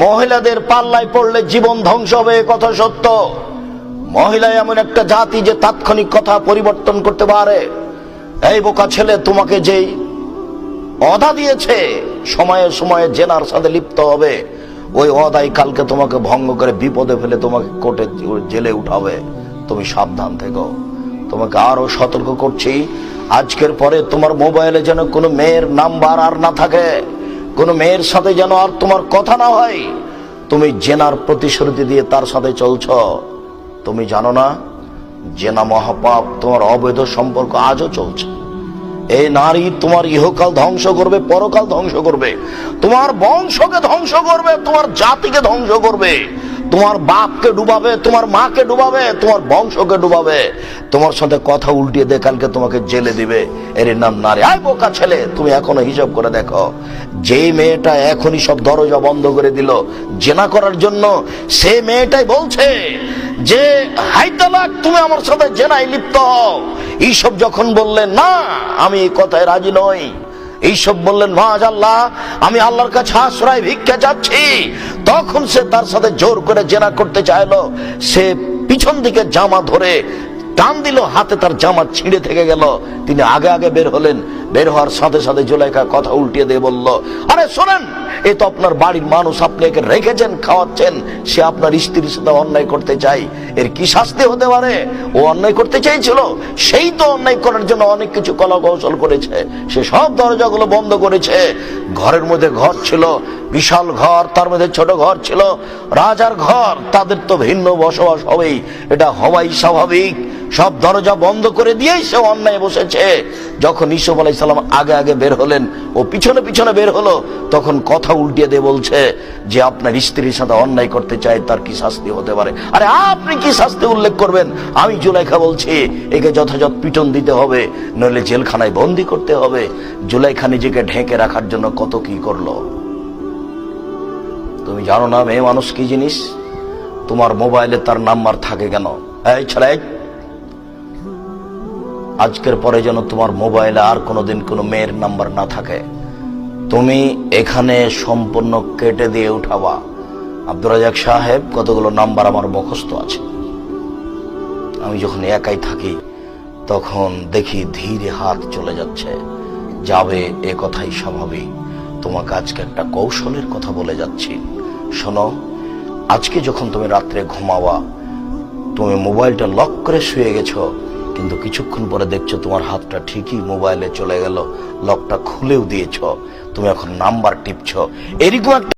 মহিলাদের পাল্লায় পড়লে জীবন ধ্বংস হবে, কথা সত্য। মহিলা এমন একটা জাতি যে তাৎক্ষণিক কথা পরিবর্তন করতে পারে। এই বোকা ছেলে, তোমাকে যেই অদা দিয়েছে সময়ে সময়ে জেনার সাথে লিপ্ত হবে, ওই অদাই কালকে তোমাকে ভঙ্গ করে বিপদে ফেলে তোমাকে কোর্টে জেলে উঠাবে। তুমি সাবধান থেকো। তোমাকে আরো সতর্ক করছি, আজকের পরে তোমার মোবাইলে যেন কোনো মেয়ের নাম্বার আর না থাকে, কোনো মেয়ের সাথে যেন আর তোমার কথা না হয়। তুমি জেনার প্রতিশ্রুতি দিয়ে তার সাথে চলছ। তুমি জানো না জেনা মহাপাপ, তোমার অবৈধ সম্পর্ক আজও চলছে। এই নারী তোমার ইহকাল ধ্বংস করবে, পরকাল ধ্বংস করবে, তোমার বংশকে ধ্বংস করবে, তোমার জাতিকে ধ্বংস করবে, তোমার বাপকে ডুবাবে, তোমার মাকে ডুবাবে, তোমার বংশকে ডুবাবে। তোমার সাথে কথা উল্টিয়ে দিয়ে কালকে তোমাকে জেলে দিবে। এর নাম নারী। আয় বোকা ছেলে, তুমি এখনো হিসাব করে দেখো, যেই মেয়েটা এখনই সব দরজা বন্ধ করে দিল জেনা করার জন্য, সে মেয়েটাই বলছে যে হাই তালাক, তুমি আমার সাথে জেনায় লিপ্ত হও। এইসব যখন বললেন না, আমি এই কথায় রাজি নই, এইসব বললেন মাআল্লাহ, আমি আল্লাহর কাছে আশ্রয় ভিক্ষা চাচ্ছি, তখন সে তার সাথে জোর করে জেনা করতে চাইলো। সে পিছন দিকে জামা ধরে টান দিল, হাতে তার জামা ছিঁড়ে থেকে গেল। তিনি আগে আগে বের হলেন। বের হওয়ার সাথে সাথে জুলাইখা কথা উল্টিয়ে দিয়ে বলল, আরে শোনেন, এ তো আপনার বাড়ির মানুষ, আপনি একে রেখেছেন, খাওয়াচ্ছেন, সে আপনার স্ত্রীর সাথে অন্যায় করতে চাই, এর কি শাস্তি হতে পারে? ও অন্যায় করতে চাইছিল, সেই তো অন্যায় করার জন্য অনেক কিছু কলা কৌশল করেছে। সে সব দরজাগুলো বন্ধ করেছে। ঘরের মধ্যে ঘর ছিল, বিশাল ঘর, তার মধ্যে ছোট ঘর ছিল, রাজার ঘর, তাদের তো ভিন্ন বসবাস হবেই, এটা হওয়াই স্বাভাবিক। সব দরজা বন্ধ করে দিয়েই সে অন্যায় বসেছে। যখন ইউসুফ আলাইহিস সালাম আগে আগে বের হলেন, ও পিছনে পিছনে বের হলো, তখন কথা উল্টিয়ে দিয়ে বলছে যে আপনার স্ত্রীর সাথে অন্যায় করতে চায়, তার কি শাস্তি হতে পারে? আরে আপনি কি শাস্তি উল্লেখ করবেন? আমি জুলাইখা বলছি, একে যথাযথ পিটন দিতে হবে, নইলে জেলখানায় বন্দি করতে হবে। জুলাইখা নিজেকে ঢেকে রাখার জন্য কত কি করলো। তুমি জানো না মেয়ে মানুষ কি জিনিস? তোমার মোবাইলে তার নাম্বার থাকে কেন? এই ছেলে, আজকের পরে যেন তোমার মোবাইলে আর কোনোদিন কোনো মেয়ের নাম্বার না থাকে। তুমি এখানে সম্পূর্ণ কেটে দিয়ে উঠাবা। আব্দুর রাজ্জাক সাহেব, কতগুলো নাম্বার আমার মুখস্থ আছে। আমি যখন একাই থাকি তখন দেখি ধীরে হাত চলে যাচ্ছে, যাবে, এ কথাই স্বাভাবিক। তোমাকে আজকে একটা কৌশলের কথা বলে যাচ্ছি, শোনো। আজকে যখন তুমি রাত্রে ঘুমাবা, তুমি মোবাইলটা লক করে শুয়ে গেছো, কিন্তু কিছুক্ষণ পরে দেখছো তোমার হাতটা ঠিকই মোবাইলে চলে গেল, লকটা খুলেও দিয়েছ, তুমি এখন নাম্বার টিপছ। এরকম একটা